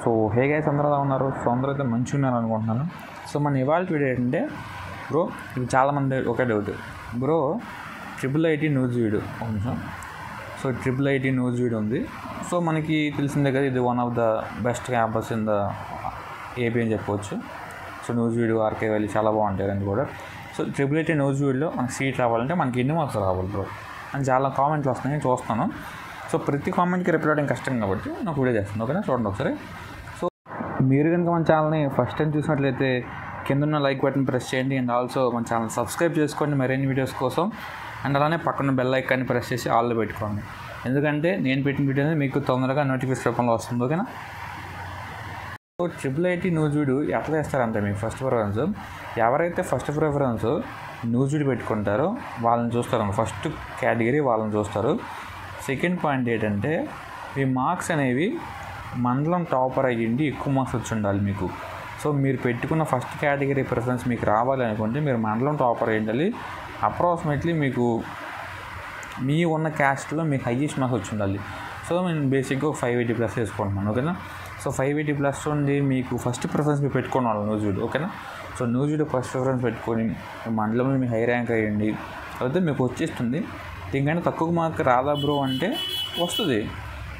So hey guys, అందరూ ఎలా ఉన్నారు? సో అందరూ అయితే మంచిగా ఉన్నారు అనుకుంటున్నాను. సో మన ఇవాళ వీడియో ఏంటంటే, బ్రో ఇది చాలామంది ఒకే doubt, bro IIIT news video ఒక నిమిషం. సో IIIT న్యూస్ వీడియో ఉంది. సో మనకి తెలిసిందే కదా, ఇది one of the best campus in the AP అని చెప్పవచ్చు. So news video RK Valley చాలా బాగుంటాయి రెండు కూడా. సో IIIT న్యూస్ వీడియోలో మనకి సీట్ రావాలంటే మనకి ఎన్ని మార్క్స్ రావాలి బ్రో అని చాలా కామెంట్లు వస్తున్నాయి, నేను చూస్తాను. సో ప్రతి కామెంట్కి రిప్లై అవ్వడం కష్టం కాబట్టి నాకు వీడియో చేస్తాను, ఓకేనా? చూడండి ఒకసారి. సో మీరు కనుక మన ఛానల్ని ఫస్ట్ టైం చూసినట్లయితే కింద ఉన్న లైక్ బటన్ ప్రెస్ చేయండి, అండ్ ఆల్సో మన ఛానల్ సబ్స్క్రైబ్ చేసుకోండి మరిన్ని వీడియోస్ కోసం. అండ్ అలానే పక్కన బెల్ ఐకాన్ని ప్రెస్ చేసి ఆల్లో పెట్టుకోండి, ఎందుకంటే నేను పెట్టిన వీడియో అనేది మీకు తొందరగా నోటిఫికేషన్ రూపంలో వస్తుంది, ఓకేనా? సో IIIT న్యూస్ వీడియో ఎట్లా చేస్తారంటే, మీకు ఫస్ట్ ప్రిఫరెన్స్ ఎవరైతే ఫస్ట్ ప్రిఫరెన్స్ న్యూస్ వీడియో పెట్టుకుంటారో వాళ్ళని చూస్తారు, ఫస్ట్ కేటగిరీ వాళ్ళని చూస్తారు. సెకండ్ పాయింట్ ఏంటంటే, మీ మార్క్స్ అనేవి మండలం టాపర్ అయ్యింది, ఎక్కువ మార్క్స్ వచ్చి ఉండాలి మీకు. సో మీరు పెట్టుకున్న ఫస్ట్ కేటగిరీ ప్రిఫరెన్స్ మీకు రావాలి అనుకుంటే మీరు మండలం టాపర్ అయ్యిండాలి. అప్రాక్సిమేట్లీ మీకు మీ ఉన్న క్యాస్ట్లో మీకు హైయెస్ట్ మార్క్స్ వచ్చి ఉండాలి. సో నేను బేసిక్గా 580+ వేసుకుంటున్నాను, ఓకేనా? సో 580+ ఉండి మీకు ఫస్ట్ ప్రిఫరెన్స్ మీరు పెట్టుకోండి వాళ్ళు న్యూస్ వీడియో, ఓకేనా? So news video first preference పెట్టుకొని మండలంలో మీ హై ర్యాంక్ అయ్యండి, అయితే మీకు వచ్చేస్తుంది. దీనికంటే తక్కువ మార్క్ రాదా బ్రో అంటే వస్తుంది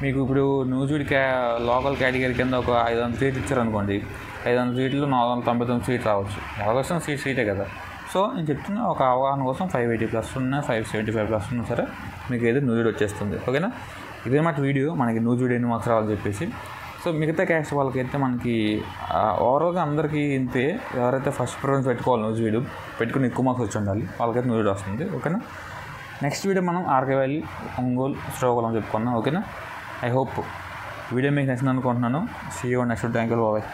మీకు. ఇప్పుడు న్యూస్ వీడియో లోకల్ కేటగిరీ కింద ఒక 500 సీట్లు ఇచ్చారనుకోండి, 500 సీట్లు 499 సీట్లు రావచ్చు, అవకాశం సీటే కదా. సో నేను చెప్తున్నా ఒక అవగాహన కోసం 580+ ఉన్నా 575+ ఉన్నా సరే మీకు ఏదో న్యూస్ వీడియో వచ్చేస్తుంది, ఓకేనా? ఇదే మాట వీడియో మనకి న్యూస్ వీడియో ఎన్ని మార్క్స్ రావాలని చెప్పేసి. సో మిగతా క్యాస్ట్ వాళ్ళకైతే మనకి ఓవరాల్గా అందరికీ ఇంతే. ఎవరైతే ఫస్ట్ ప్రిఫరెన్స్ పెట్టుకోవాలి న్యూస్ వీడియో పెట్టుకుని ఎక్కువ మార్క్స్ వచ్చి ఉండాలి వాళ్ళకైతే న్యూస్ వీడియో వస్తుంది, ఓకేనా? నెక్స్ట్ వీడియో మనం ఆర్కే వ్యాలీ, ఒంగోలు, శ్రీకాకుళం చెప్పుకున్నాం, ఓకేనా? ఐ హోప్ వీడియో మీకు నచ్చింది అనుకుంటున్నాను. See you next. Thank you, bye.